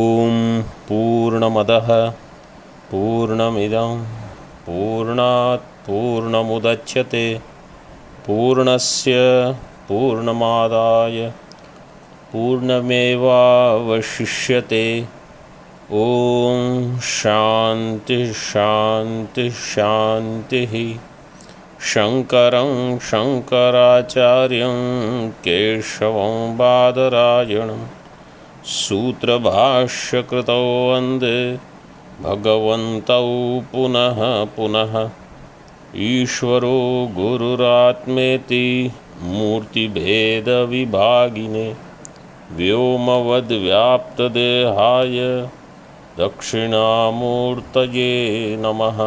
ॐ पूर्णमदः पूर्णमिदं पूर्णात् पूर्णमुदच्यते पूर्णस्य पूर्णमादाय पूर्णमेवावशिष्यते। ॐ शान्ति शान्ति शान्तिः। शङ्करं शङ्कराचार्यं केशवं बादरायणं सूत्रभाष्यकृतौ वन्दे भगवन्तौ पुनः पुनः। ईश्वरो गुरुरात्मेति मूर्तिभेदविभागिने व्योमवद्व्याप्तदेहाय दक्षिणामूर्तये नमः।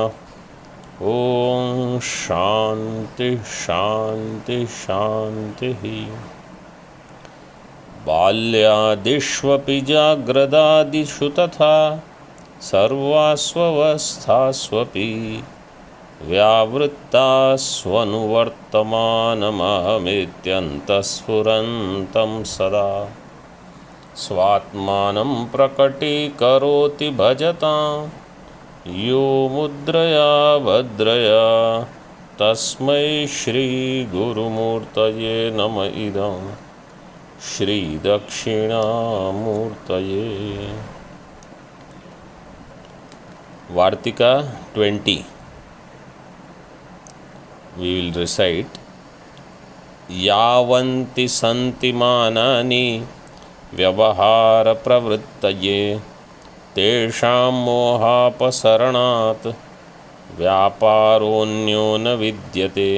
ॐ शान्ति शान्ति शान्तिः। बाल्यादिष्वपि जाग्रदादिषु तथा सर्वास्वस्थास्वपि व्यावृत्तास्वनुवर्तमानमहमित्यन्तःस्फुरन्तं सदा स्वात्मानं प्रकटीकरोति भजतां यो मुद्रया भद्रया तस्मै श्रीगुरुमूर्तये नम इदं श्रीदक्षिणामूर्तये। Vartika 20 we will recite। यावन्ति सन्ति मानानि व्यवहार प्रवृत्तये तेषां मोहापसरणात् व्यापारोऽन्यो न विद्यते।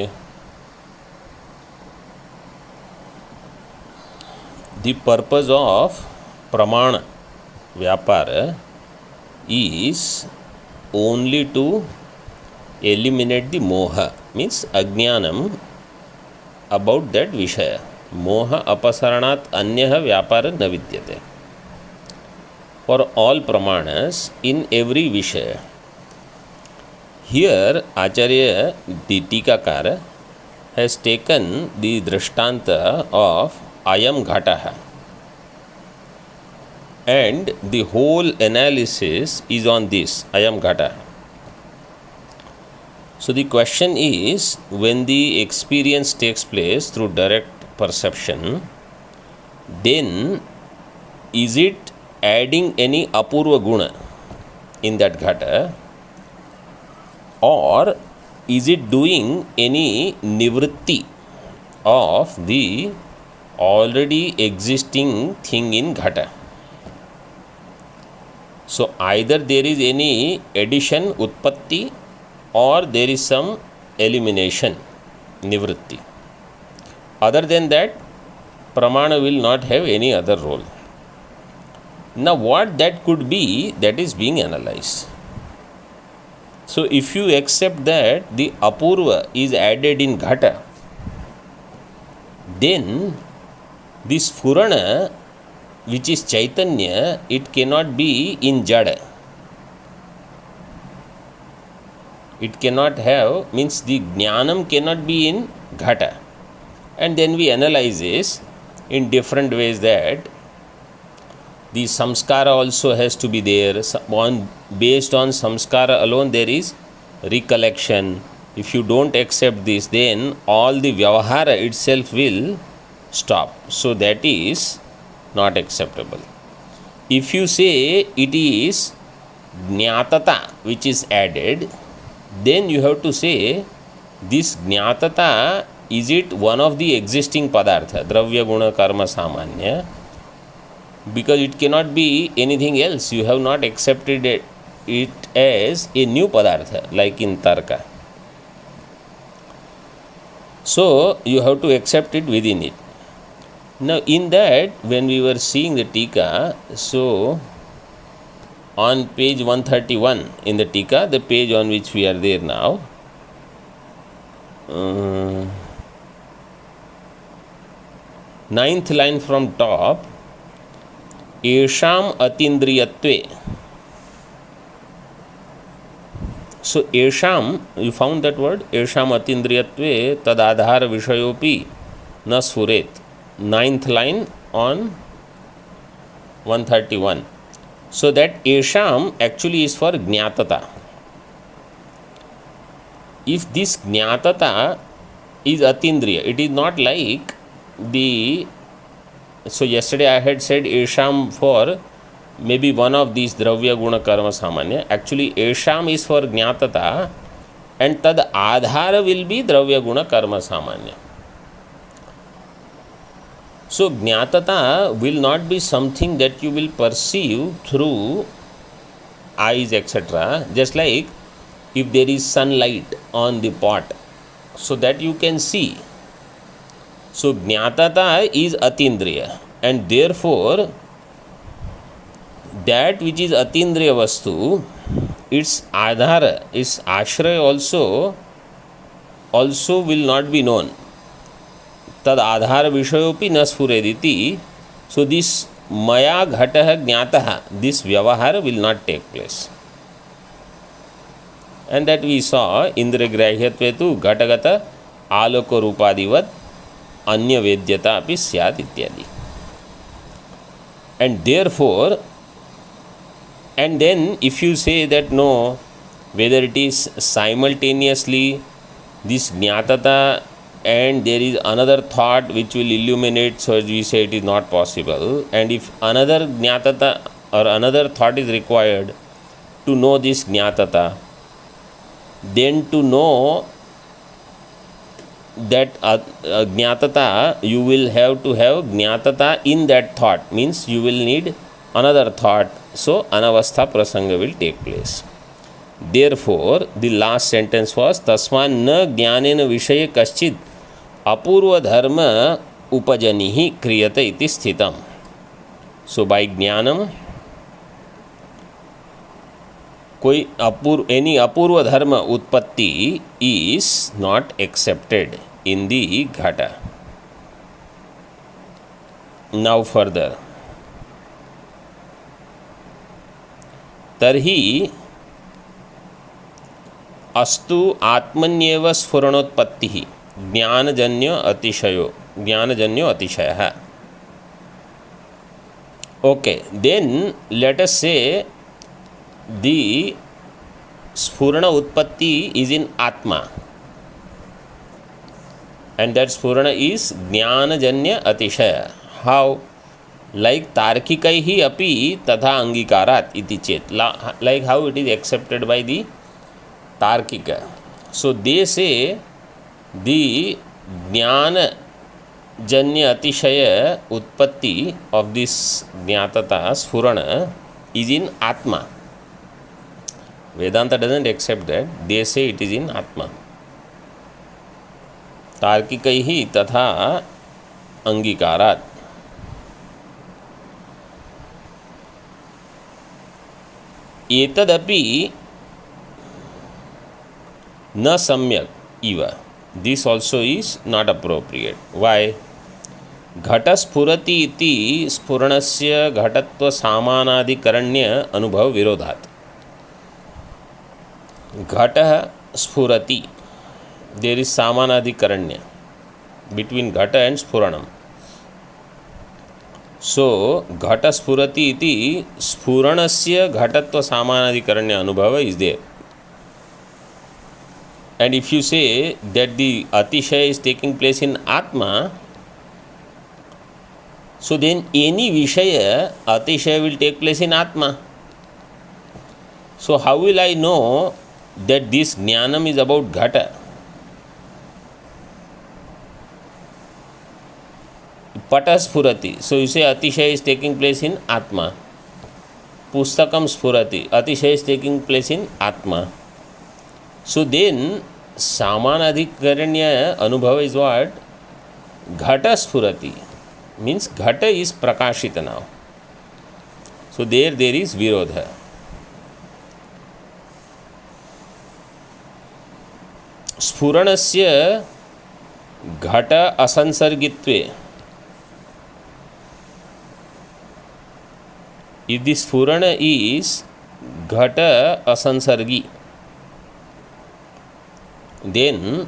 The purpose of pramana vyapara is only to eliminate the moha, means ajnanam about that vishaya. Moha apasaranat anyah vyapara na vidyate. For all pramanas in every vishaya. Here Acharya the Tikakara has taken the drishtanta of ayam ghataha, and the whole analysis is on this ayam ghataha. So the question is, when the experience takes place through direct perception, then is it adding any apurva guna in that ghata, or is it doing any nivritti of the already existing thing in ghata? So either there is any addition utpatti, or there is some elimination nivritti. Other than that, pramana will not have any other role. Now what that could be, that is being analyzed. So if you accept that the apurva is added in ghata, then this Spurana, which is Chaitanya, it cannot be in Jada. It cannot have, means the Jnanam cannot be in Ghata. And then we analyze this in different ways, that the Samskara also has to be there. Based on Samskara alone there is recollection. If you don't accept this, then all the Vyavahara itself will stop. So that is not acceptable. If you say it is Jnatata which is added, then you have to say this Jnatata, is it one of the existing padartha, Dravya Guna Karma Samanya? Because it cannot be anything else. You have not accepted it as a new padartha like in Tarka. So you have to accept it within it. Now in that, when we were seeing the Tika, so on page 131 in the Tika, the page on which we are there now, ninth line from top, Esham Atindriyatve. So Esham, you found that word, Esham Atindriyatve Tadadhar Vishayopi Na Suret. Ninth line on 131. So that esham actually is for jnatata. If this jnatata is atindriya, it is not like the. So yesterday I had said esham for maybe one of these dravya guna karma samanya. Actually esham is for jnatata and tad adhara will be dravya guna karma samanya. So jnatata will not be something that you will perceive through eyes, etc. Just like if there is sunlight on the pot, so that you can see. So jnatata is atindriya, and therefore that which is atindriya vastu, its adhara, its ashraya also will not be known. Tad adhara vishayopi na sfurediti. So this maya ghatah jnatah, this vyavahara will not take place. And that we saw इंद्रग्राह्यत्वे तु घटगत आलोक रूपादिवत अन्य वेद्यता अपि स्यात् इत्यादि. And therefore, and then if you say that no, whether it is simultaneously this jnatata and there is another thought which will illuminate, so as we say it is not possible. And if another jnatata or another thought is required to know this jnatata, then to know that jnatata, you will have to have jnatata in that thought, means you will need another thought. So anavastha prasanga will take place. Therefore the last sentence was tasman na jnanena vishaye kaschid apurva dharma upajanihi kriyate iti sthitam. So by jnanam कोई any apurva dharma utpatti is not accepted in the ghata. Now further, tarhi astu atmanyeva sfuranotpattihi jnanajanyo atishayah. Okay, then let us say the Sphurana Utpatti is in Atma, and that Sphurana is Jnanajanya Atishaya. How? Like Tarkikaihi api tatha angikarat iti chet. Like how it is accepted by the Tarkika. So they say the Jnanajanya Atishaya Utpatti of this Jnatata Sphurana is in Atma. Vedanta doesn't accept that. They say it is in Atma. Tarkikaihi tatha angikarat. Etadapi na samyak iva. This also is not appropriate. Why? Ghata spurati iti spuranasya ghatatva samanadikaranya anubhav virodhat. Ghata spurati. There is samanadikaranya between ghata and spuranam. So ghata spurati iti spuranasya ghatatva samanadikaranya anubhava is there. And if you say that the atishaya is taking place in Atma, so then any vishaya atishaya will take place in Atma. So how will I know that this jnanam is about ghata? Pata spurati. So you say atishaya is taking place in Atma. Pustakam spurati. Atishaya is taking place in Atma. So then samanadhikaranya anubhava is what? Ghata spurati. Means ghata is prakashita now. So there is virodha. Sphuranasya ghata asansargitve. If this Sphurana is ghata asansargi, then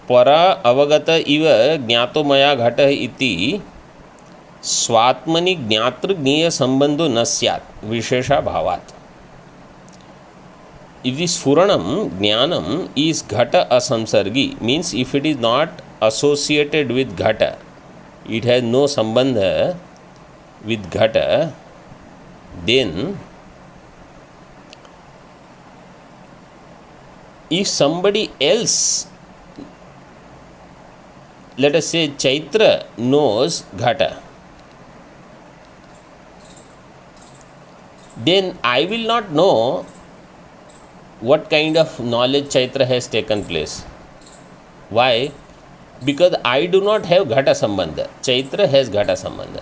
para avagata iva jnato maya ghata iti स्वात्मनि ज्ञातृ ज्ञेय संबंधो न स्यात् विशेषाभावात्. If the Sfuranam, Jnanam is Ghata asamsargi, means if it is not associated with Ghata, it has no sambandha with Ghata, then if somebody else, let us say Chaitra knows Ghata, then I will not know what kind of knowledge Chaitra has taken place. Why? Because I do not have Ghata Sambandha. Chaitra has Ghata Sambandha.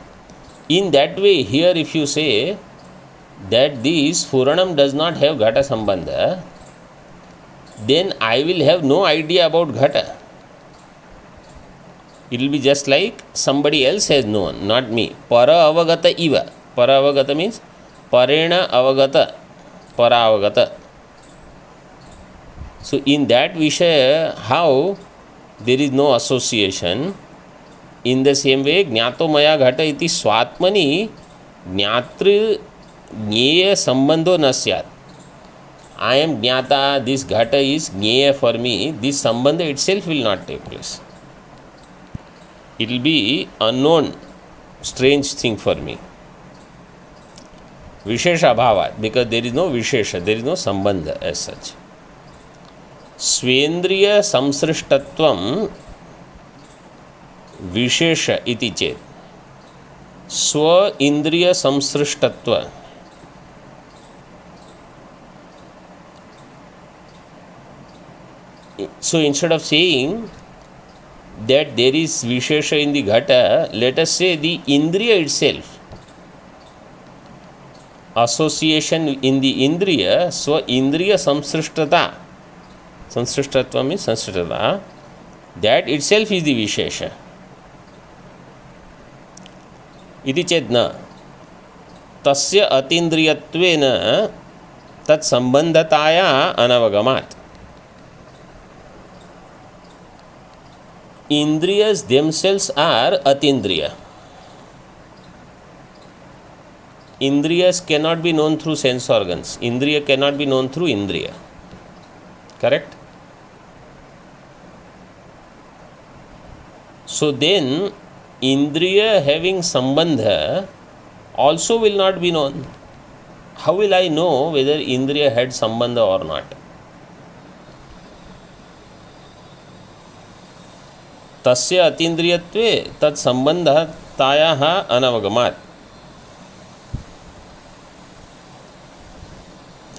In that way, here if you say that this Sfuranam does not have Ghata Sambandha, then I will have no idea about Ghata. It will be just like somebody else has known, not me. Para avagata iva. Para avagata means parena avagata, para avagata. So in that Vishaya, how there is no association, in the same way, Jnato Maya Ghata iti Swatmani Jnatri Jnaya Sambandho Nasyat. I am Jnata, this Ghata is Jnaya for me, this Sambandha itself will not take place. It will be unknown, strange thing for me. Vishesha Bhavat, because there is no Vishesha, there is no Sambandha as such. Swendriya samsrishtatvam विशेष इति चेत स्व इंद्रिय संसृष्टत्व. So instead of saying that there is vishesha in the ghata, let us say the indriya itself, association in the indriya, swa indriya samsrishtata, samsrishtatva means samsrishtata, that itself is the vishesha. इति चेत् न तस्य अतीन्द्रियत्वेन तत्सम्बन्धताया अनवगमात्. Indriyas themselves are atindriya. Indriyas cannot be known through sense organs. Indriya cannot be known through indriya. Correct? So then Indriya having sambandha also will not be known. How will I know whether Indriya had sambandha or not? Tasya atindriyatve tat sambandha tayaha anavagamat.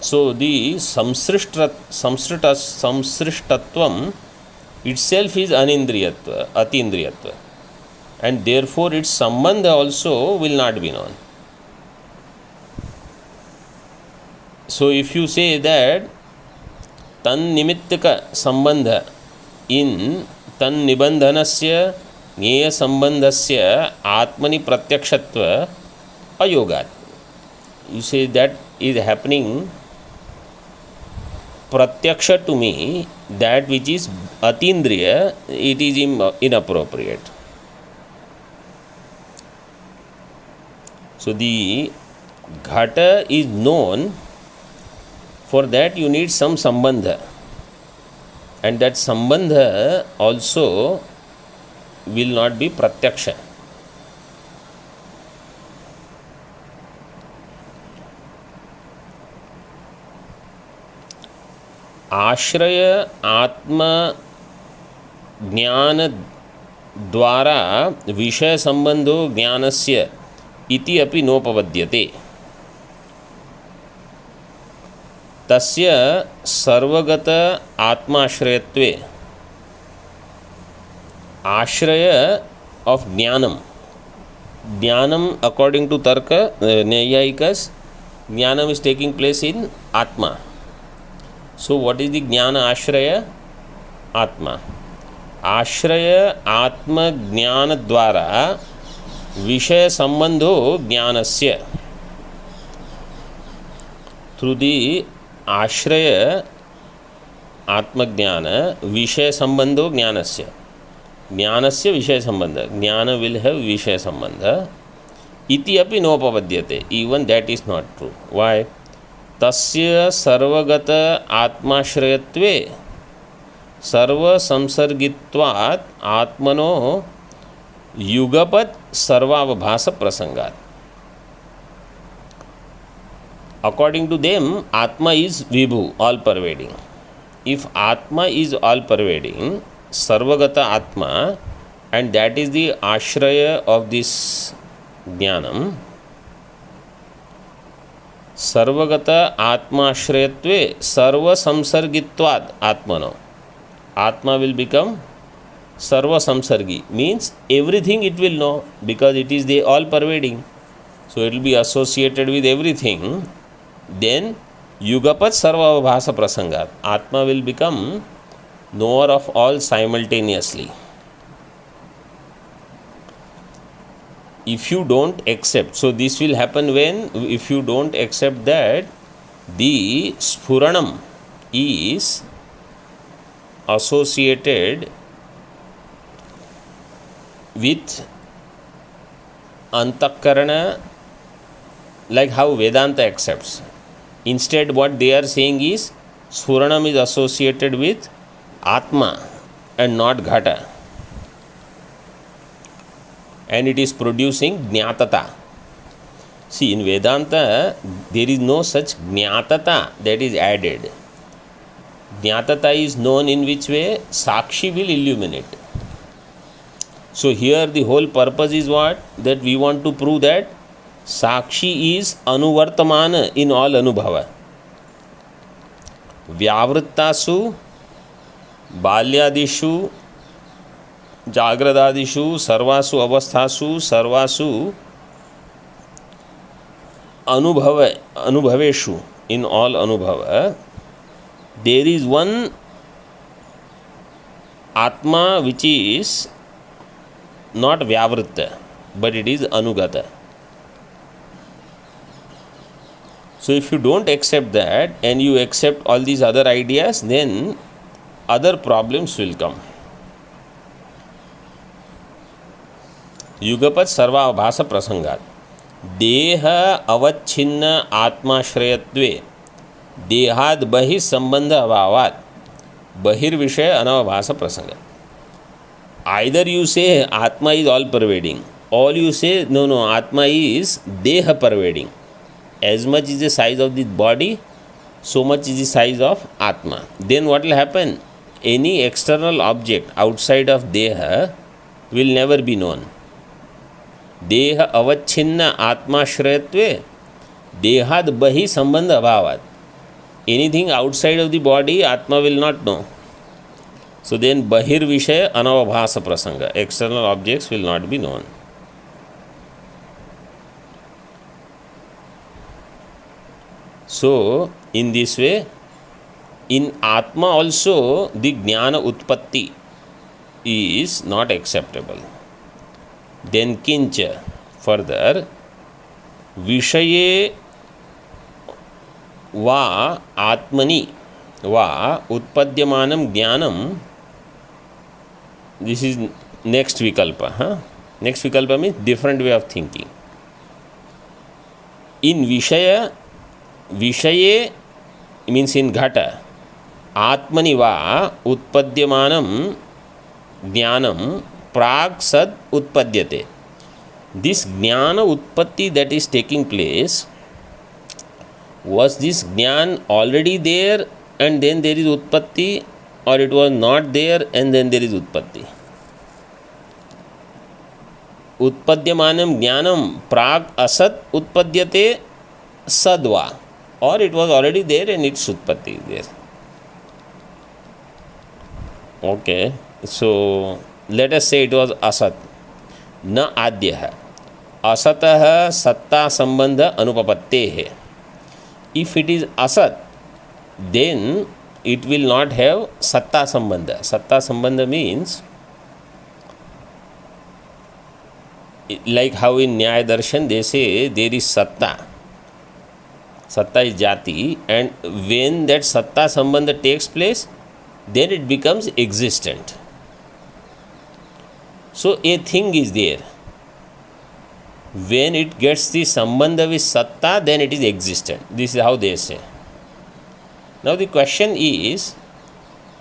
So the samsrishtatvam itself is anindriyatva, atindriyatva. And therefore its sambandha also will not be known. So if you say that tan nimittaka sambandha in tan nibandhanasya jnaya sambandhasya atmani pratyakshatva ayogat, you say that is happening pratyaksha to me, that which is atindriya, it is inappropriate. So the ghata is known, for that you need some sambandha, and that sambandha also will not be pratyaksha. आश्रय आत्म ज्ञान द्वारा विषय संबंधो ज्ञानस्य इति अपि नोपपद्यते. तस्य सर्वगत आत्माश्रयत्वे आश्रय of jnanam according to tarka naiyayikas, jnanam is taking place in atma. So what is the jnana ashraya? Atma. Ashraya atma jnana dvara विषय संबंधो ज्ञानस्य. थ्रू दी आश्रय आत्मज्ञान विषय संबंधो ज्ञानस्य. ज्ञानस्य विषय संबंध, ज्ञान विल हैव विषय संबंध, इति अपि नोपपद्यते. Even that is not true. Why? तस्य सर्वगत आत्माश्रयत्वे सर्वसंसर्गित्वात् आत्मनो युगपत् सर्वावभास प्रसंगात्. According to them, Atma is Vibhu, all pervading. If Atma is all pervading, Sarvagata Atma, and that is the ashraya of this Jnanam, Sarvagata Atma Ashrayatve Sarva Samsargitvad Atmano. Atma will become Sarva Samsargi, means everything it will know because it is the all pervading. So it will be associated with everything. Then Yugapat Sarva Bhasa Prasangat. Atma will become knower of all simultaneously. If you don't accept, so this will happen when, if you don't accept that the Sphuranam is associated with Antakarana, like how Vedanta accepts. Instead, what they are saying is Sphuranam is associated with Atma and not Ghata, and it is producing Jnatata. See, in Vedanta, there is no such Jnatata that is added. Jnatata is known in which way? Sakshi will illuminate. So here the whole purpose is what? That we want to prove that Sakshi is Anuvartamana in all Anubhava. Vyavrittasu, Balyadishu, Jagradadishu, Sarvasu Avasthasu, Sarvasu Anubhaveshu, in all Anubhava, there is one Atma which is not Vyavritta, but it is Anugata. So if you don't accept that and you accept all these other ideas, then other problems will come. युगपत सर्वाभास प्रसंगात देह अवच्छिन्न आत्माश्रयत्वे देहाद बहि संबंध अभावात बहिर्विषय अनवभास प्रसंग. Either you say Atma is all pervading, or you say no, Atma is deha pervading. As much is the size of the body, so much is the size of Atma. Then what will happen? Any external object outside of deha will never be known. देह अवच्छिन्न आत्माश्रयत्वे देहाद बहि संबंध अभावात. Anything outside of the body, Atma will not know. So then bahir vishaya anavabhasa prasanga, external objects will not be known. So in this way, in Atma also the jnana utpatti is not acceptable. Then kincha, further, vishaye va atmani va utpadyamanam jnanam. This is next vikalpa. Next vikalpa means different way of thinking. In vishaye means in ghata, atmani va utpadyamanam jnanam prag sad utpadyate. This jnana utpatti that is taking place, was this jnana already there and then there is utpatti, or it was not there and then there is utpatti? Utpadyamanam jnanam prag asat utpadyate sadva, or it was already there and its utpatti is there. Okay, so let us say it was asat, na adyah, asatah satta sambandha anupapattehe. If it is asat, then it will not have satta sambandha. Satta sambandha means, like how in Nyaya Darshan they say there is satta. Satta is jati, and when that satta sambandha takes place, then it becomes existent. So a thing is there. When it gets the sambandha with satta, then it is existent. This is how they say. Now the question is,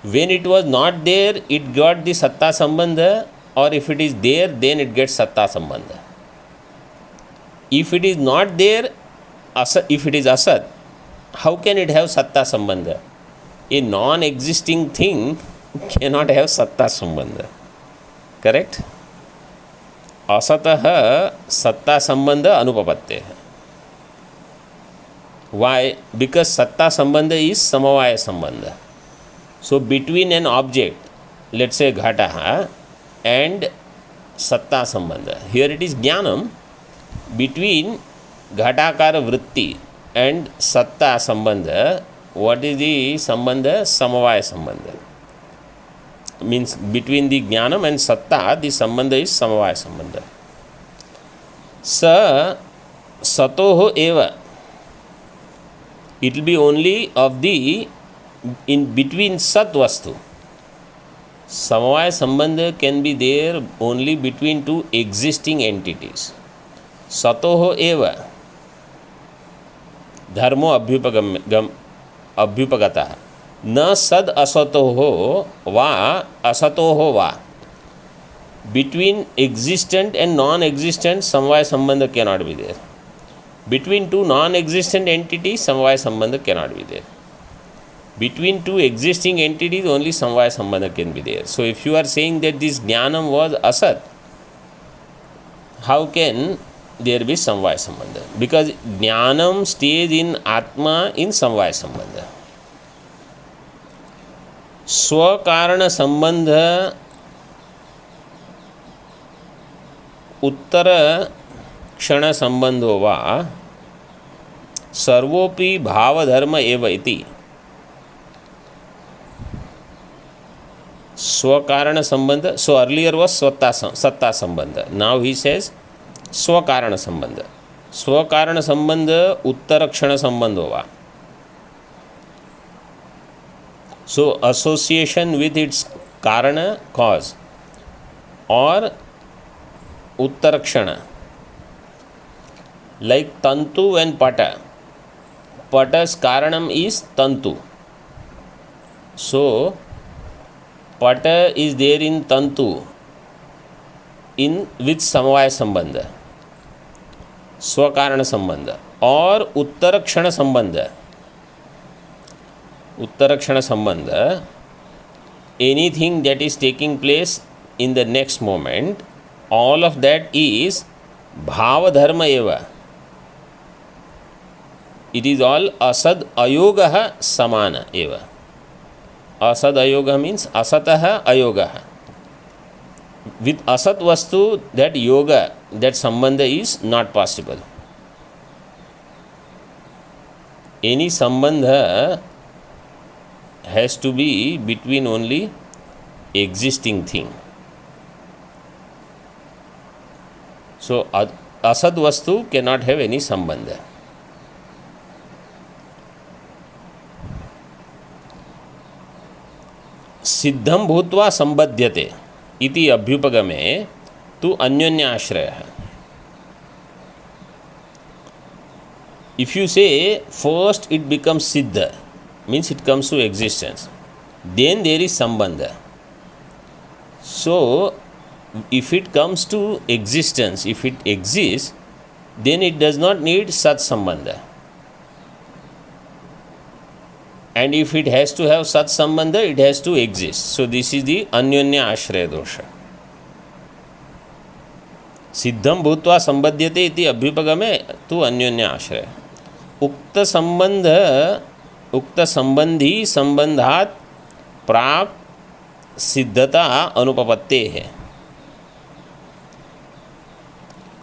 when it was not there, it got the satta sambandha, or if it is there, then it gets satta sambandha. If it is not there, if it is asat, how can it have satta sambandha? A non-existing thing cannot have satta sambandha. Correct? Asatah satta sambandha anupapatte. Why? Because satta sambandha is samavaya sambandha. So between an object, let's say ghata, and satta sambandha, here it is jnanam. Between ghatakara vritti and satta sambandha, what is the sambandha? Samavaya sambandha. Means between the jnanam and satta, the sambandha is samavaya sambandha. Sa satoho eva. It will be only of the in between sat vastu. Samavaya sambandha can be there only between two existing entities. Satoho eva dharmo abhyupagata na sad asatoho va asatoho va. Between existent and non-existent, samavaya sambandha cannot be there. Between two non-existent entities, samavaya sambandha cannot be there. Between two existing entities, only samavaya sambandha can be there. So if you are saying that this jnanam was asat, how can there be samvaya sambandha? Because jnanam stays in atma in samvaya sambandha. Swakarana sambandha uttara kshana sambandho va sarvopi bhava dharma eva iti. Swakarana sambandha. So earlier was satta sambandha. Now he says स्वकारण संबंध. स्वकारण संबंध उत्तरक्षण संबंध होगा. सो association with its कारण cause और उत्तरक्षण, like तंतु and पट. पटस कारणम इज तंतु. सो पट इज देयर इन तंतु इन विथ समवाय संबंध, स्वकारण संबंध. और उत्तरक्षण संबंध. उत्तरक्षण संबंध, anything that is taking place in the next moment, all of that is भाव धर्म एव. इट इज ऑल असद अयोग समान एव. असद अयोग मीन्स असतः अयोग. With asat vastu, that yoga, that sambandha is not possible. Any sambandha has to be between only existing thing. So asad vastu cannot have any sambandha. सिद्धम भूत्वा संबध्यते इति अभ्युपगमे तु अन्योन्य आश्रयः. If you say first it becomes siddha, means it comes to existence, then there is sambandha. So if it comes to existence, if it exists, then it does not need sat sambandha. And if it has to have sat sambandha, it has to exist. So this is the anyonya ashraya dosha. सिद्धम भूत्वा संबध्यते इति अभ्युपगमे तु अन्योन्य आश्रय. उक्त संबंधी संबंधात प्राक सिद्धता अनुपपत्ते है.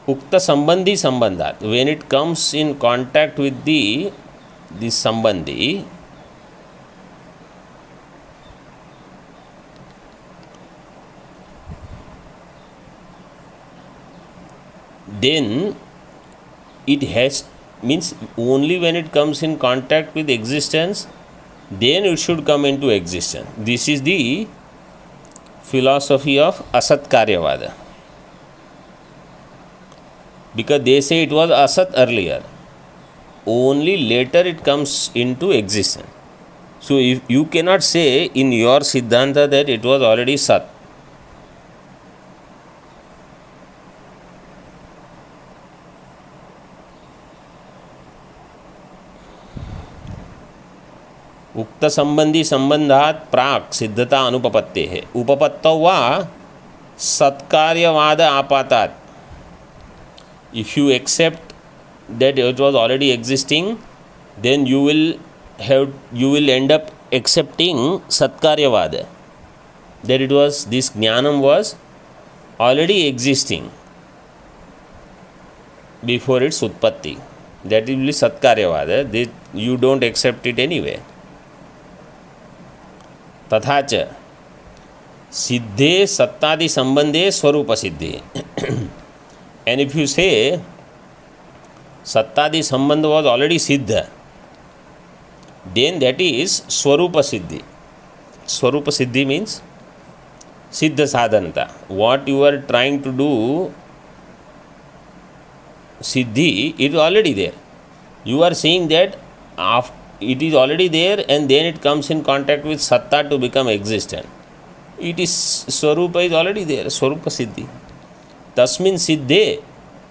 उक्त संबंधी संबंधात, when it comes in contact with the संबंधी, then it has, means only when it comes in contact with existence, then it should come into existence. This is the philosophy of Asat Karyavada. because they say it was asat earlier. Only later it comes into existence. So if you cannot say in your Siddhanta that it was already sat. उक्त संबंधी संबंधात प्राक सिद्धता अनुपपत्ते है. उपपत्तौ वा सत्कार्यवाद आपातात. If you accept that it was already existing, then you will end up accepting satkaryavada, that it was, this jnanam was already existing before its utpatti. That will be satkaryavada. You don't accept it anyway. तथा च सिद्धे सत्तादि संबंधे स्वरूप सिद्धि. And if you say sattadi sambandha was already siddha, then that is swarupa siddhi. Swarupa siddhi means siddha sadhanata. What you are trying to do siddhi, it is already there. You are saying that it is already there and then it comes in contact with satta to become existent. It is swarupa is already there, swarupa siddhi. तस्मिन् सिद्धे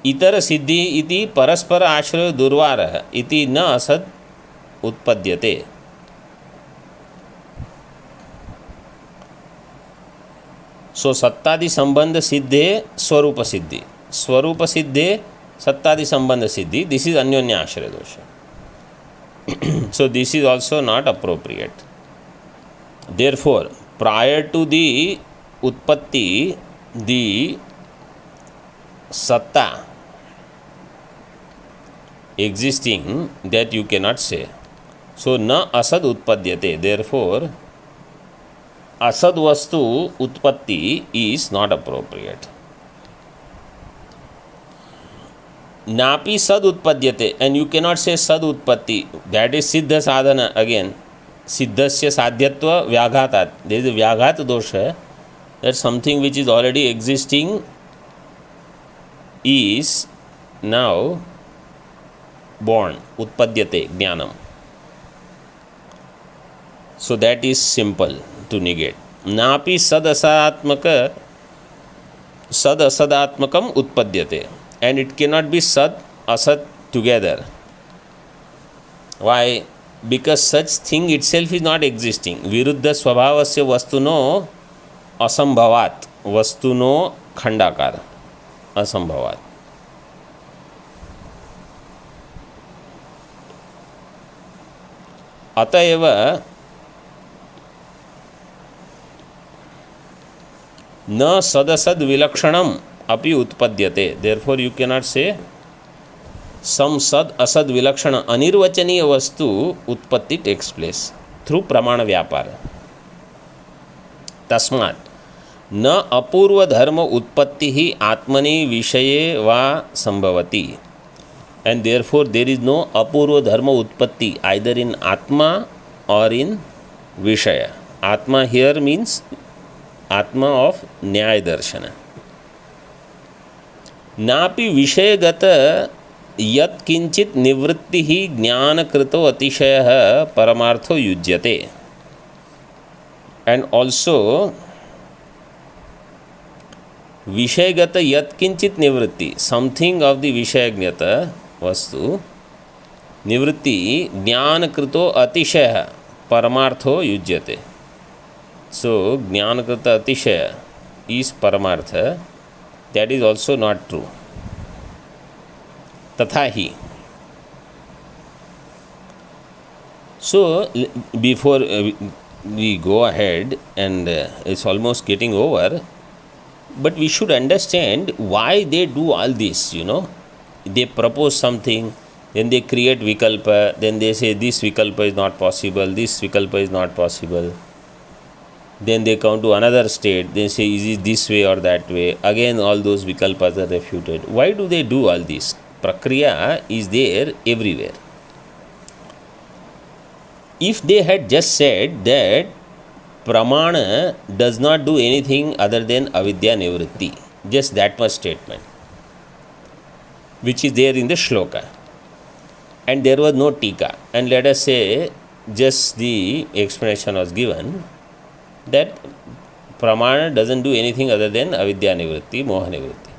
इतर सिद्धि इति परस्पर आश्रय दुर्वारः इति न असद उत्पद्यते. सो सत्तादि संबंध सिद्धे स्वरूप सिद्धि, स्वरूप सिद्धे सत्तादि संबंध सिद्धि, दिस इज अन्योन्य आश्रय दोष. So this is also not appropriate. Therefore, prior to the utpatti, the satta existing, that you cannot say. So na asad utpadyate. Therefore, asad vastu utpatti is not appropriate. Napi sad utpadyate, and you cannot say sad utpatti. That is siddha sadhana again. Siddhasya sadhyatva vyaghatat. There is a vyaghat dosha, that something which is already existing is now born. Utpadyate jnanam. So that is simple to negate. Napi sad asadatmaka sad asadatmakam utpadyate. And it cannot be sad asad together. Why? Because such thing itself is not existing. Viruddha swabhavasya vastuno asambhavat. Vastuno khandakar. Asambhavat. अतएव न सदसद विलक्षणम अपि उत्पद्यते. Therefore you cannot say some sad asad vilakshana anirvachaniya vastu utpatti takes place through pramana vyapara. Tasmat न अपूर्व धर्म उत्पत्ति ही आत्मनि विषये वा संभवति. And therefore there is no apurva dharma utpatti either in atma or in vishaya. Atma here means atma of nyaya darshana. नापि विषयगत यत् किंचित निवृत्ति ही ज्ञानकृतो अतिशयः परमार्थो युज्यते. And also विषयगत यत् किंचित निवृत्ति, something of the विषयज्ञत वस्तु निवृत्ति ज्ञानकृतो अतिशयः परमार्थो युज्यते. So ज्ञानकृत अतिशय is परमार्थ. That is also not true. तथा ही. So before we go ahead, and it's almost getting over, but we should understand why they do all this. They propose something, then they create vikalpa, then they say this vikalpa is not possible, this vikalpa is not possible. Then they come to another state, they say is it this way or that way. Again all those vikalpas are refuted. Why do they do all this? Prakriya is there everywhere. If they had just said that pramana does not do anything other than avidya nivritti, just that much statement, which is there in the shloka. And there was no tika. And let us say just the explanation was given that pramana doesn't do anything other than avidya nivritti, moha nivritti.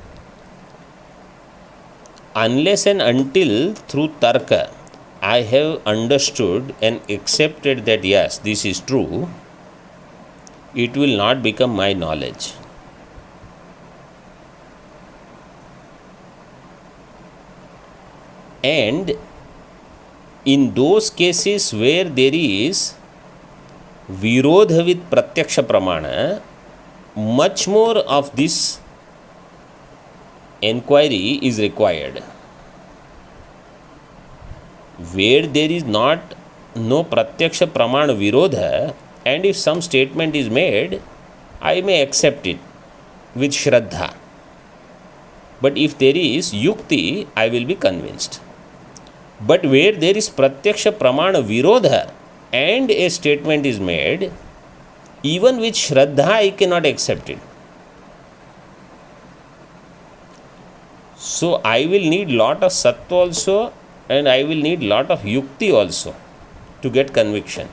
Unless and until through tarka I have understood and accepted that yes, this is true, it will not become my knowledge. And in those cases where there is virodha with pratyaksha pramana, much more of this enquiry is required. Where there is no pratyaksha pramana virodha, and if some statement is made, I may accept it with shraddha. But if there is yukti, I will be convinced. But where there is pratyaksha pramana virodha and a statement is made, even with shraddha I cannot accept it. So I will need lot of sattva also, and I will need lot of yukti also to get conviction.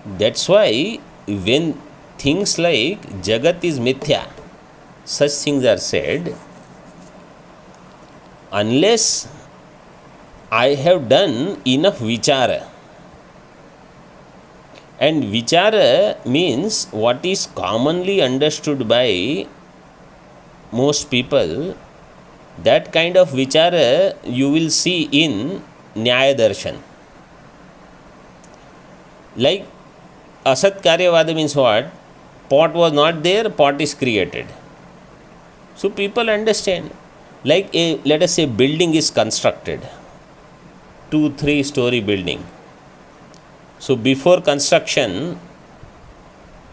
That's why when things like Jagat is mithya, such things are said, unless I have done enough vichara, and vichara means what is commonly understood by most people, that kind of vichara you will see in Nyaya Darshan. Like Asat Karyavada means what? Pot was not there, pot is created. So people understand. Like let us say building is constructed, 2-3 story building. So before construction,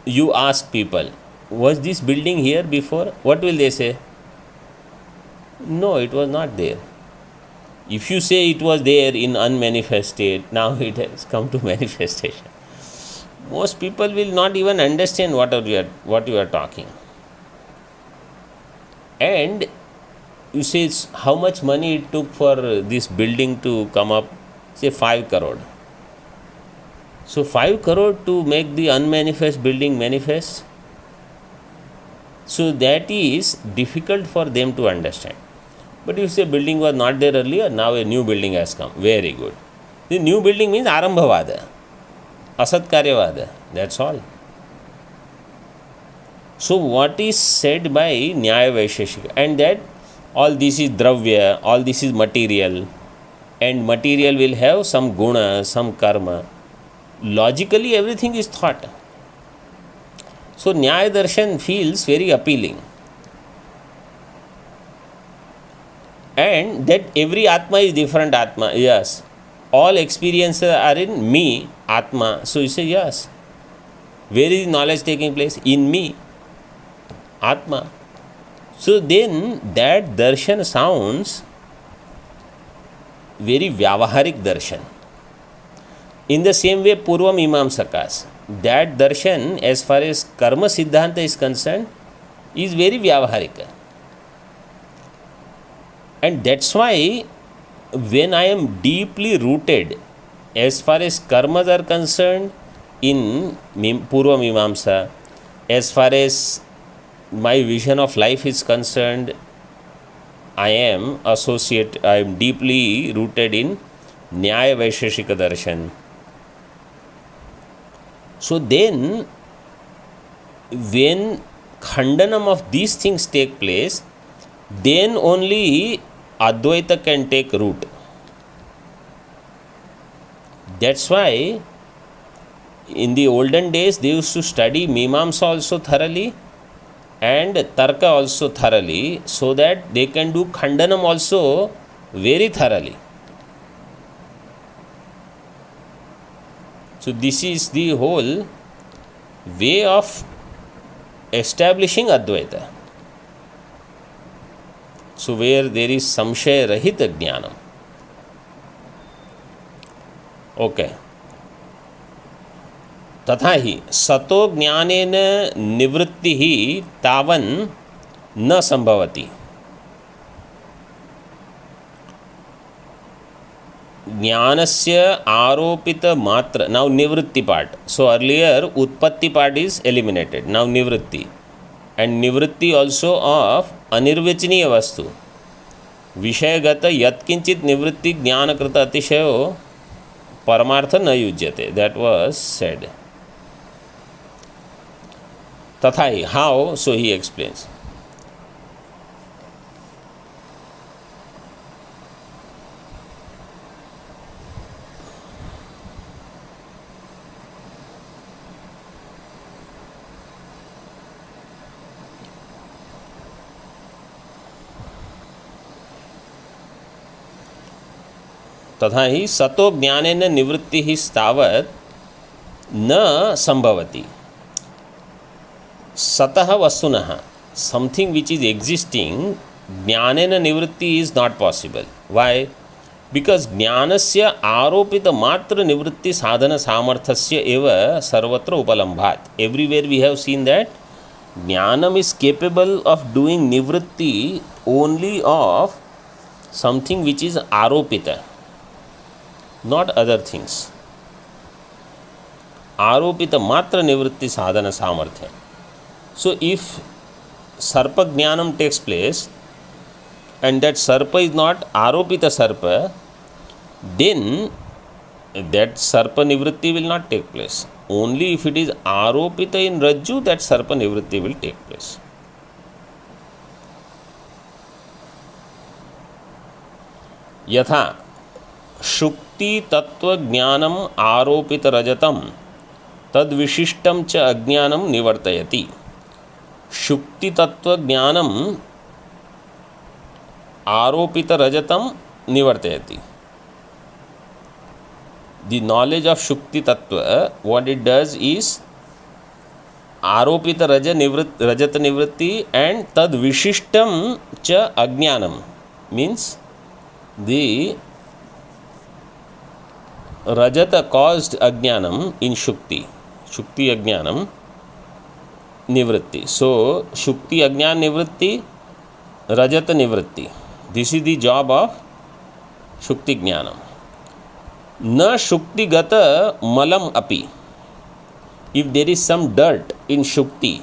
you ask people, was this building here before? What will they say? No, it was not there. If you say it was there in unmanifest state, now it has come to manifestation. Most people will not even understand what you are talking. And you say how much money it took for this building to come up, say 5 crore. So 5 crore to make the unmanifest building manifest. So that is difficult for them to understand. But you say building was not there earlier, now a new building has come. Very good. The new building means Arambhavada, Asat Karyavada. That's all. So what is said by Nyaya Vaisheshika, and that all this is dravya, all this is material, and material will have some guna, some karma. Logically everything is thought. So Nyaya Darshan feels very appealing. And that every Atma is different Atma, yes. All experiences are in me, Atma. So you say yes. Where is knowledge taking place? In me, Atma. So then that darshan sounds very vyavaharik darshan. In the same way, Purva Mimamsakas, that darshan as far as karma siddhanta is concerned is very vyavaharika. And that's why when I am deeply rooted as far as karmas are concerned in Purva Mimamsa, as far as my vision of life is concerned, I am deeply rooted in Nyaya Vaisheshika Darshan. So then, when khandanam of these things take place, then only Advaita can take root. That's why in the olden days they used to study Mimamsa also thoroughly and Tarka also thoroughly, so that they can do Khandanam also very thoroughly. So this is the whole way of establishing Advaita. So where there is samshaya rahita jnanam. Okay. तथा ही सतो ज्ञानेन निवृत्ति ही तावन न संभवति. ज्ञानस्य आरोपित मात्र. Now nivritti part. So earlier utpatti part is eliminated. Now nivritti. And nivritti also of anirvachaniya vastu. विषयगत यत्किंचित निवृत्ति ज्ञानकृत अतिशयो परमार्थ न युज्यते. That was said. तथा ही. How? So he explains. तथा ही सतो ज्ञानेन निवृत्ति ही स्थावत न संभवति. सतः वस्तुनः समथिंग विच इज एग्जिस्टिंग ज्ञानेन निवृत्ति is not possible. Why? Because ज्ञानस्य आरोपित मात्र निवृत्ति साधन सामर्थ्यस्य एव सर्वत्र उपलम्भात्. Everywhere we have seen that ज्ञानम इज केपेबल ऑफ डूइंग निवृत्ति only of something which is आरोपित, not other things. आरोपित मात्र निवृत्ति साधन सामर्थ्य. So if sarpa jnanam takes place and that sarpa is not aropita sarpa, then that sarpa nivritti will not take place. Only if it is aropita in rajju, that sarpa nivritti will take place. यथा शुक्ति तत्व ज्ञानम आरोपित रजतम तद विशिष्टम च अज्ञानम निवर्तयति. शुक्ति तत्व ज्ञानम आरोपित रजतम निवर्तयति. The knowledge of shukti tattva, what it does is आरोपित रजत निवृत्ति and tad vishishtam cha ajnanam means the rajata caused ajnanam in shukti ajnanam nivritti. So shukti ajnan nivritti, rajata nivritti, this is the job of shukti jnanam. Na shukti gata malam api. If there is some dirt in shukti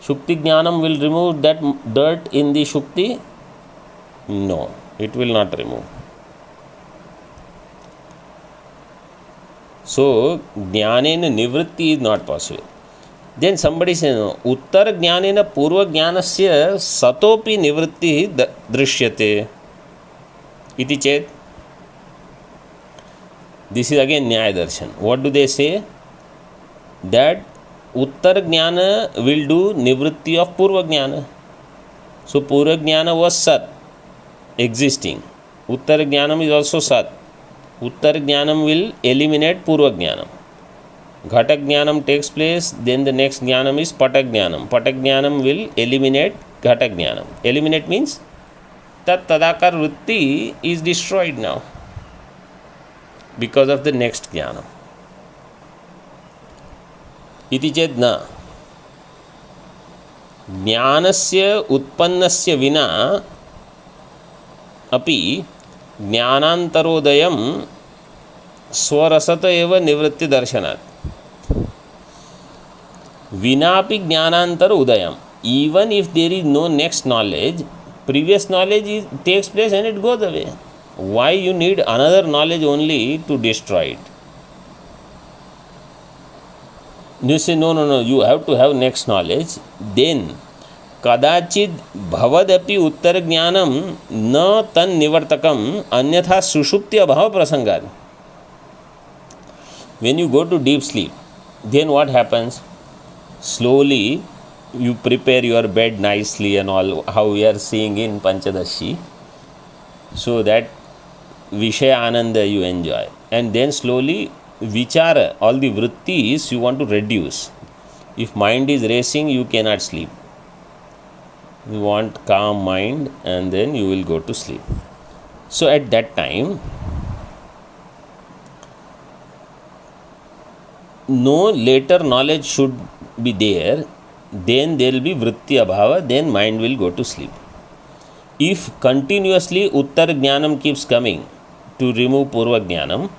jnanam will remove that dirt in the shukti? No, it will not remove. So jnanena nivritti is not possible. Then somebody says, no, उत्तर ज्ञानेन पूर्व ज्ञानस्य सतोपि निवृत्तिः दृश्यते इति चेत्. This is again न्याय दर्शन. What do they say? That उत्तर ज्ञान will do nivritti of पूर्व ज्ञान. So पूर्व ज्ञान was sat, existing. उत्तर ज्ञानम is also sat. उत्तर ज्ञानम will eliminate पूर्व ज्ञानम. घटक ज्ञानम takes place, then the next ज्ञानम is पटक ज्ञानम. पटक ज्ञानम will eliminate घटक ज्ञानम. Eliminate means tat tadakar vritti is destroyed now because of the next ज्ञानम. इति चेत् न ज्ञानस्य उत्पन्नस्य विना अपि ज्ञानान्तरोदयं स्वरसत एव निवृत्ति दर्शनात्. विनापि ज्ञानांतर उदयम. Even if there is no next knowledge, previous knowledge takes place and it goes away. Why you need another knowledge only to destroy it? You say no, you have to have next knowledge. Then कदाचित भवदपि उत्तर ज्ञानम न तन निवर्तकम अन्यथा सुषुप्ति अभाव प्रसंगात्. When you go to deep sleep, then what happens? Slowly you prepare your bed nicely and all, how we are seeing in Panchadashi, so that Vishaya Ananda you enjoy, and then slowly vichara, all the vrittis you want to reduce. If mind is racing, you cannot sleep. You want calm mind, and then you will go to sleep. So at that time, no later knowledge should be there, then there will be vritti abhava, then mind will go to sleep. If continuously Uttar Jnanam keeps coming to remove Purva Jnanam,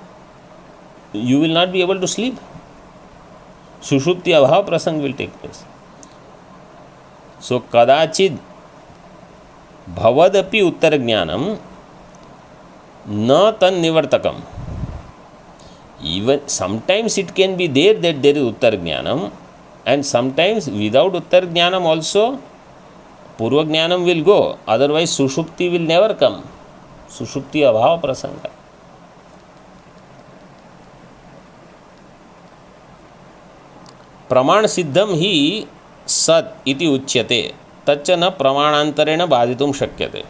you will not be able to sleep. Sushupti abhava prasang will take place. So kadachid bhavadapi Uttar Jnanam na tan nivartakam. Even sometimes it can be there that there is Uttar Jnanam, and sometimes without Uttar Jnanam also Purva Jnanam will go, otherwise Sushupti will never come. Sushupti abhava prasanga. प्रमाण सिद्धम ही सत इति उच्यते तच्च न प्रमाणांतरेण बाधितुं शक्यते.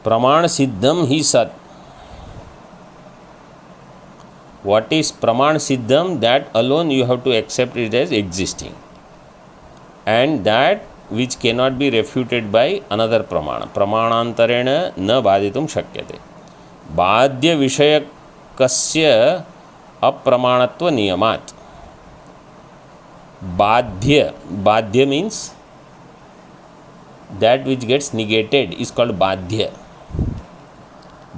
प्रमाण सिद्धम ही सत. What is praman siddham? That alone you have to accept it as existing, and that which cannot be refuted by another pramana. Pramanantarena na baditum shakyate. Badhya vishayakasya apramanatva niyamat. Badhya means that which gets negated is called badhya.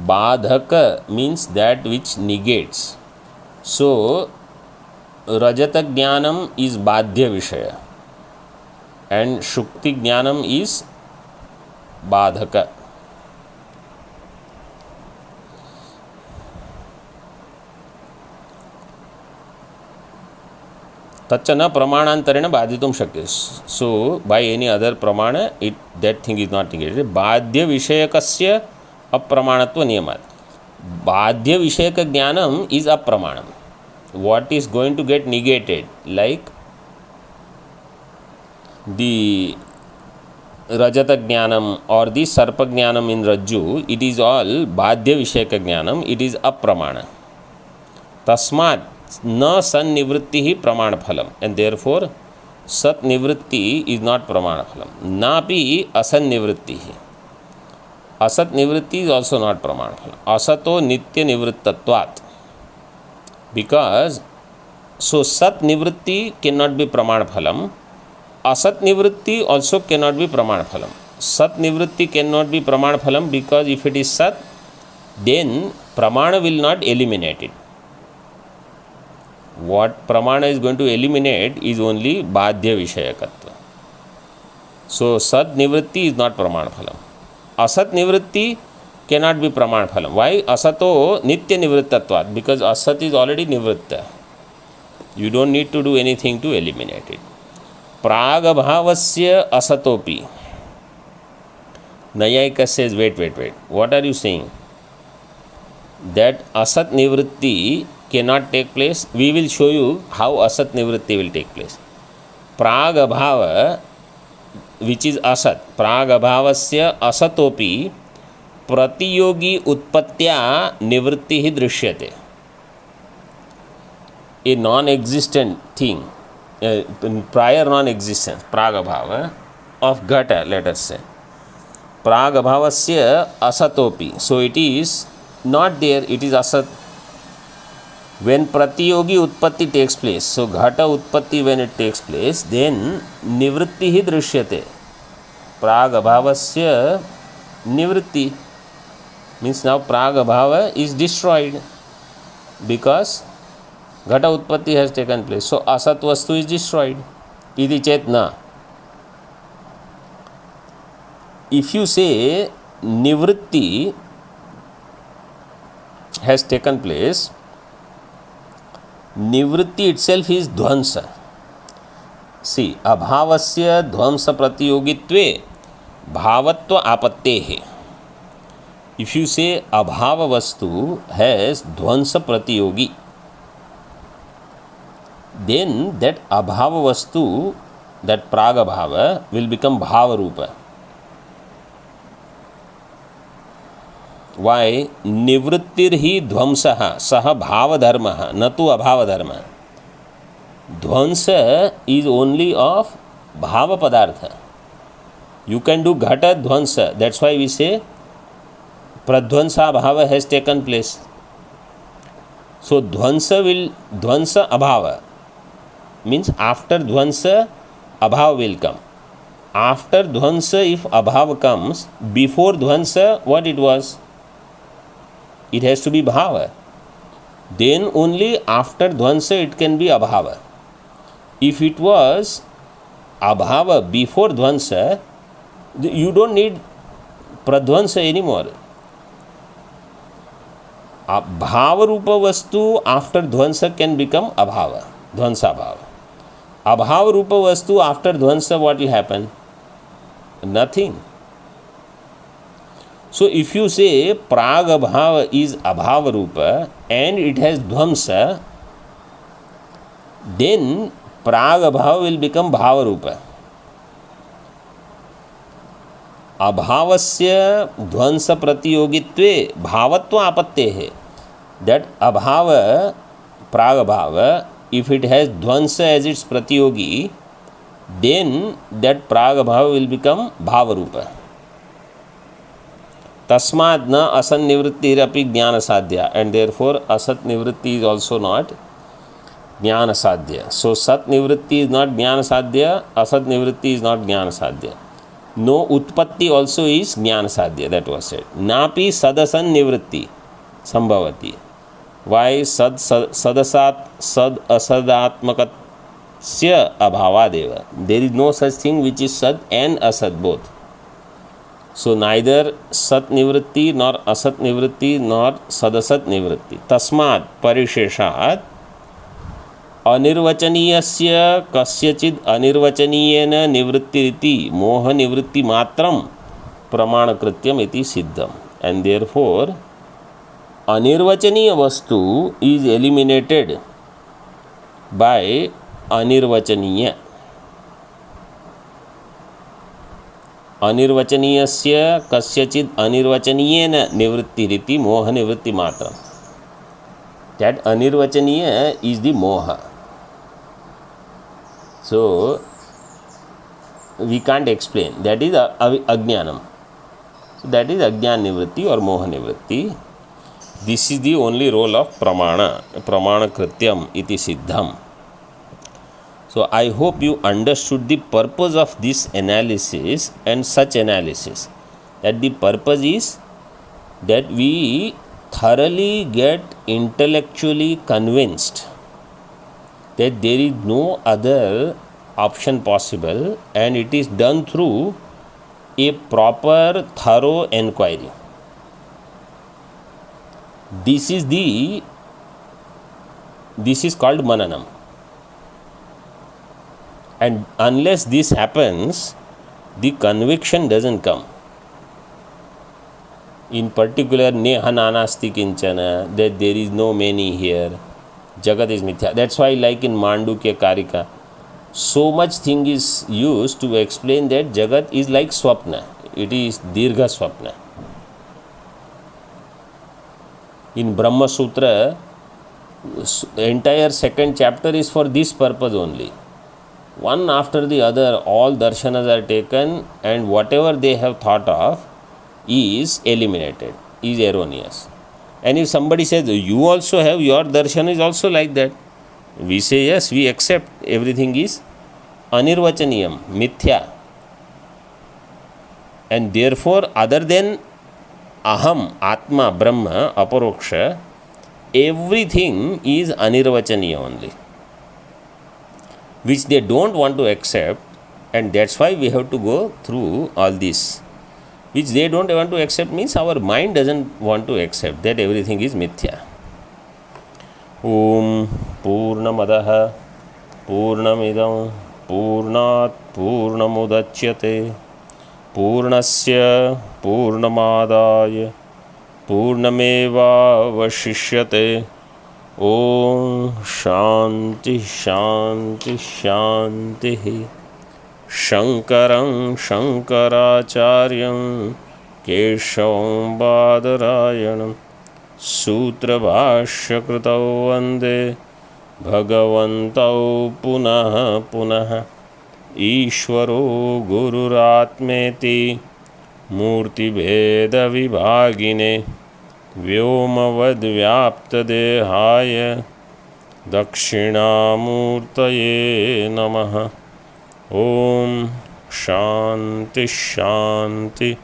Badhaka means that which negates. So Rajata Jnanam is Badhya Vishaya and Shukti Jnanam is Badhaka. Tachana pramanantarena badhitum shakya. So by any other pramana, that thing is not negated. Badhya vishayakasya apramanatva niyamat. Badhya vishayaka jnanam is apramanam. What is going to get negated, like the Rajata Jnanam or the Sarpa Jnanam in Rajju, it is all Badhya vishayaka jnanam, it is apramana. Tasmat na san nivritti hi pramana phalam, and therefore sat nivritti is not pramana phalam. Napi asan nivritti hi. Asat nivritti is also not pramana phalam. Asato nitya nivrittatvat. Because so sat nivritti cannot be pramana phalam. Asat nivritti also cannot be pramana phalam. Sat nivritti cannot be pramana phalam because if it is sat, then pramana will not eliminate it. What pramana is going to eliminate is only badhya vishayakatva. So sat nivritti is not pramana phalam. Asat nivritti cannot be pramana phalam. Why? Asato nitya nivrittatvat. Because asat is already nivritta. You don't need to do anything to eliminate it. Pragabhavasya asatopi. Nayayika says, wait. What are you saying? That asat nivritti cannot take place. We will show you how asat nivritti will take place. Pragabhava, which is asat, pragabhavasya asatopi pratiyogi utpatya nivritti hi drishyate. A non-existent thing, prior non-existence, pragabhava of ghata, let us say. Pragabhavasya asatopi. So it is not there, it is asat. When pratiyogi utpatti takes place, so ghata utpatti when it takes place, then nivritti hi drishyate. Pragabhavasya nivritti means now pragabhava is destroyed because ghata utpatti has taken place. So asat vastu is destroyed. Iti chetna. If you say nivritti has taken place, nivritti itself is dhvansa. See, abhavasya dhvansa pratiyogitve bhavatva apattehe. If you say abhava vastu has dhvansa pratiyogi, then that abhava vastu, that pragabhava, will become bhava rupa. Why? Nivrittir hi dhvamsaha saha bhava dharmaha natu abhava dharma. Dhvansa is only of bhava padartha. You can do ghata dhvansa. That's why we say pradhvansa bhava has taken place. So dhvansa abhava means after dhvansa abhav will come. After dhvansa, if abhav comes, before dhvansa, what it was? It has to be bhava. Then only after dhvansa it can be abhava. If it was abhava before dhvansa, you don't need pradhvansa anymore. Bhava rupa vastu after dhvansa can become abhava, dhvansa bhava. Abhava rupa vastu after dhvansa, what will happen? Nothing. So if you say prag abhava is abhava rupa and it has dhvamsa, then prag abhava will become bhava rupa. Abhavasya dhvansa pratiyogitve bhavatva apattehe. That abhava, prag abhava, if it has dhvansa as its pratiyogi, then that prag abhava will become bhava rupa. Tasmad na asat nivritti api jnana sadhya, and therefore asat nivritti is also not jnana sadhya. So sat nivritti is not jnana sadhya, asat nivritti is not jnana sadhya. No utpatti also is jnana sadhya, that was said. Napi sadasan nivritti sambhavati. Why sadasat sad asadatmakatsya abhavadeva? There is no such thing which is sad and asad both. So neither sat nivritti nor asat nivritti nor sadasat nivritti. Tasmat parisheshat anirvachaniyasya kasyachid anirvachaniyena nivrittiriti moha nivritti matram pramanakrityam iti siddham. And therefore anirvachaniya vastu is eliminated by anirvachaniya. Anirvachaniyasya kasyachid anirvachaniyena nivrittiriti moha nivritti matram. That anirvachaniya is the moha. So we can't explain. That is ajnanam. So that is ajnan nivritti or moha nivritti. This is the only role of pramana krityam iti siddham. So I hope you understood the purpose of this analysis and such analysis. That the purpose is that we thoroughly get intellectually convinced that there is no other option possible, and it is done through a proper thorough enquiry. This is called mananam. And unless this happens, the conviction doesn't come. In particular, neha nanasti kinchana, that there is no many here, jagat is mithya. That's why, like in Mandukya Karika, so much thing is used to explain that jagat is like swapna. It is dirgha swapna. In Brahma Sutra, entire second chapter is for this purpose only. One after the other, all darshanas are taken, and whatever they have thought of is eliminated, is erroneous. And if somebody says, you also have, your darshan is also like that, we say, yes, we accept, everything is anirvachaniyam, mithya. And therefore, other than aham, atma, brahma, aparoksha, everything is anirvachaniya only, which they don't want to accept, and that's why we have to go through all this. Which they don't want to accept means our mind doesn't want to accept that everything is mithya. Om Purnamadaha Purnamidam Purnat Purnamudachyate Purnasya Purnamadaya Purnameva Vashishyate. Om Shanti Shanti Shanti. Shankaram Shankaracharyam Keshavam Badarayanam Sutra Bhashya Kritau Vande Bhagavantau Punaha Punaha Ishvaro Gururatmeti Murti Bheda Vibhagine Vyomavad Vyapta Dehaya Dakshinamurtaye Namaha. Om Shanti Shanti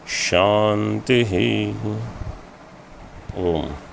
Shanti. Om.